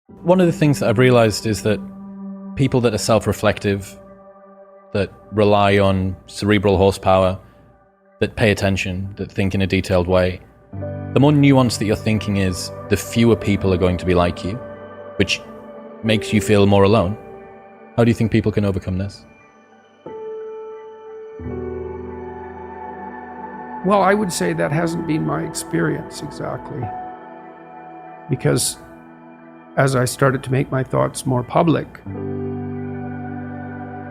One of the things that I've realized is that people that are self-reflective, that rely on cerebral horsepower, that pay attention, that think in a detailed way, the more nuanced that your thinking is, the fewer people are going to be like you, which makes you feel more alone. How do you think people can overcome this? Well, I would say that hasn't been my experience exactly. Because as I started to make my thoughts more public,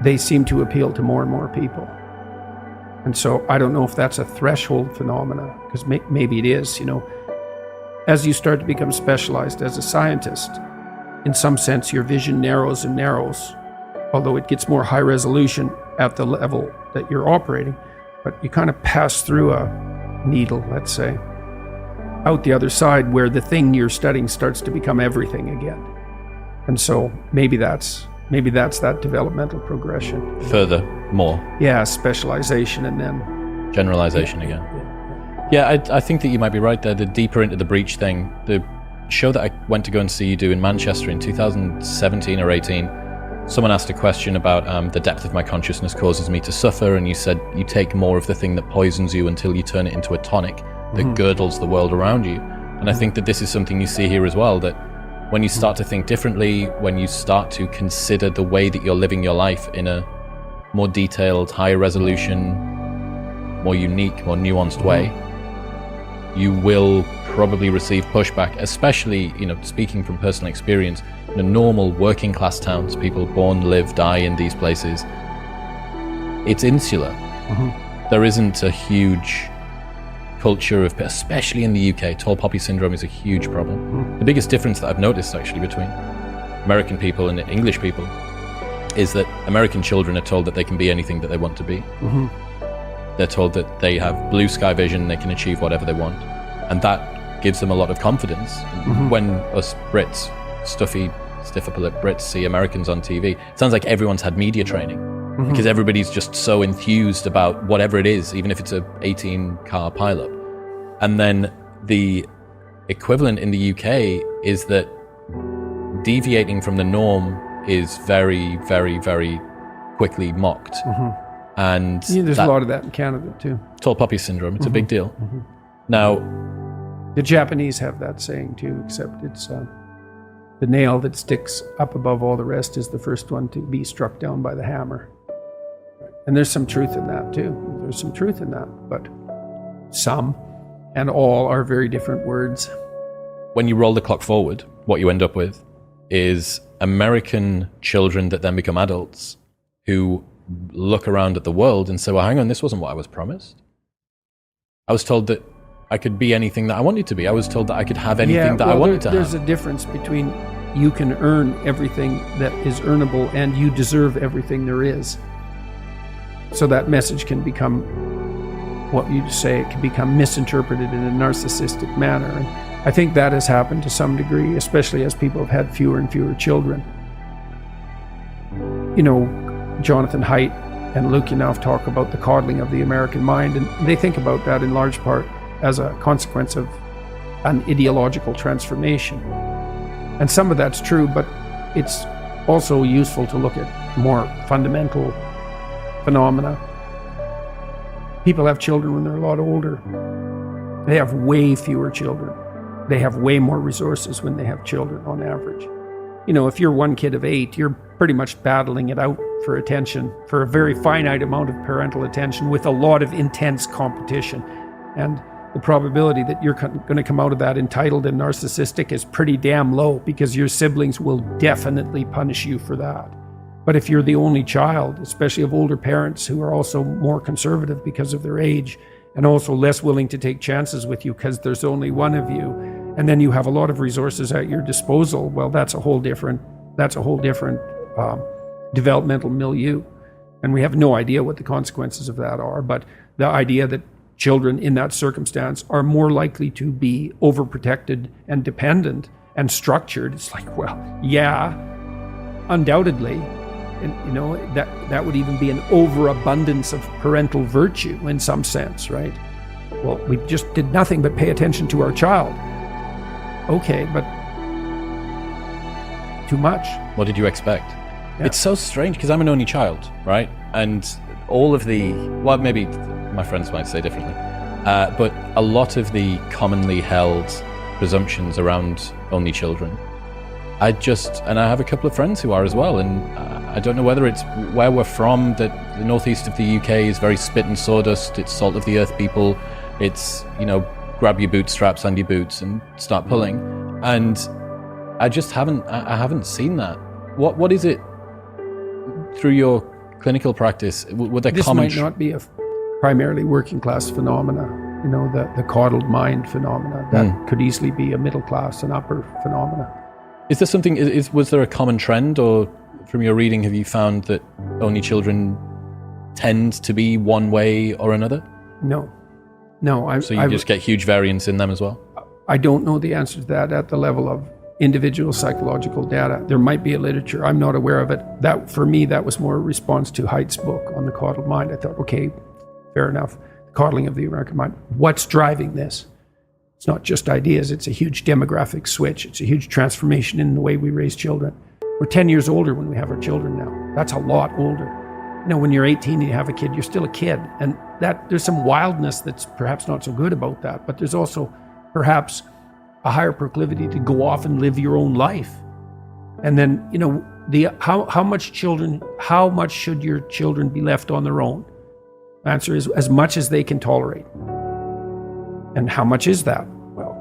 they seem to appeal to more and more people. And so I don't know if that's a threshold phenomena, because maybe it is, As you start to become specialized as a scientist, in some sense your vision narrows and narrows, although it gets more high resolution at the level that you're operating. But you kind of pass through a needle, let's say, out the other side where the thing you're studying starts to become everything again. And so maybe that's that developmental progression. Further, more. Yeah, specialization and then... Generalization again. Yeah, I think that you might be right there. The deeper into the breach thing, the show that I went to go and see you do in Manchester in 2017 or 18, someone asked a question about the depth of my consciousness causes me to suffer, and you said you take more of the thing that poisons you until you turn it into a tonic that girdles the world around you. And I think that this is something you see here as well, that when you start to think differently, when you start to consider the way that you're living your life in a more detailed, higher resolution, more unique, more nuanced way, you will probably receive pushback, especially, speaking from personal experience, in normal working class towns, people born, live, die in these places, it's insular. There isn't a huge culture of, especially in the UK, tall poppy syndrome is a huge problem. The biggest difference that I've noticed actually between American people and English people is that American children are told that they can be anything that they want to be. They're told that they have blue sky vision, they can achieve whatever they want. And that gives them a lot of confidence. When us Brits, stiff upper lip Brits see Americans on TV, it sounds like everyone's had media training. Because everybody's just so enthused about whatever it is, even if it's a 18-car pileup. And then the equivalent in the UK is that deviating from the norm is very, very, very quickly mocked. And there's a lot of that in Canada too. Tall poppy syndrome, it's a big deal. Now, the Japanese have that saying too, except it's the nail that sticks up above all the rest is the first one to be struck down by the hammer. And there's some truth in that too. There's some truth in that, but some and all are very different words. When you roll the clock forward, what you end up with is American children that then become adults who look around at the world and say, well, hang on, this wasn't what I was promised. I was told that I could be anything that I wanted to be. I was told that I could have anything that I wanted to have. There's a difference between you can earn everything that is earnable and you deserve everything there is. So that message can become, what you say, it can become misinterpreted in a narcissistic manner. And I think that has happened to some degree, especially as people have had fewer and fewer children. Jonathan Haidt and Luke Enough talk about the coddling of the American mind, and they think about that in large part as a consequence of an ideological transformation. And some of that's true, but it's also useful to look at more fundamental phenomena. People have children when they're a lot older. They have way fewer children. They have way more resources when they have children on average. If you're one kid of 8, you're pretty much battling it out for attention, for a very finite amount of parental attention with a lot of intense competition. And the probability that you're going to come out of that entitled and narcissistic is pretty damn low, because your siblings will definitely punish you for that. But if you're the only child, especially of older parents who are also more conservative because of their age and also less willing to take chances with you because there's only one of you, and then you have a lot of resources at your disposal, well, that's a whole different developmental milieu. And we have no idea what the consequences of that are, but the idea that children in that circumstance are more likely to be overprotected and dependent and structured, it's like, well, yeah, undoubtedly. And that would even be an overabundance of parental virtue in some sense, right? Well, we just did nothing but pay attention to our child. Okay, but too much. What did you expect? Yeah. It's so strange because I'm an only child, right? And all of the, well, maybe my friends might say differently, but a lot of the commonly held presumptions around only children, and I have a couple of friends who are as well, and I don't know whether it's where we're from, that the northeast of the UK is very spit and sawdust, it's salt of the earth people, it's, grab your bootstraps and your boots and start pulling. And I just haven't seen that. What is it through your clinical practice? Would there This common might not be a primarily working class phenomena, the coddled mind phenomena. That could easily be a middle class and upper phenomena. Is there something, was there a common trend, or from your reading have you found that only children tend to be one way or another? No. So you just get huge variance in them as well? I don't know the answer to that at the level of individual psychological data. There might be a literature, I'm not aware of it. That, for me, that was more a response to Haidt's book on the coddled mind. I thought, okay, fair enough. The coddling of the American mind. What's driving this? It's not just ideas, it's a huge demographic switch. It's a huge transformation in the way we raise children. We're 10 years older when we have our children now. That's a lot older. When you're 18 and you have a kid, you're still a kid. And that there's some wildness that's perhaps not so good about that, but there's also perhaps a higher proclivity to go off and live your own life. And then, how much should your children be left on their own? The answer is as much as they can tolerate. And how much is that? Well,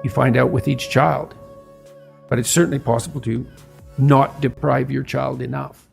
you find out with each child. But it's certainly possible to not deprive your child enough.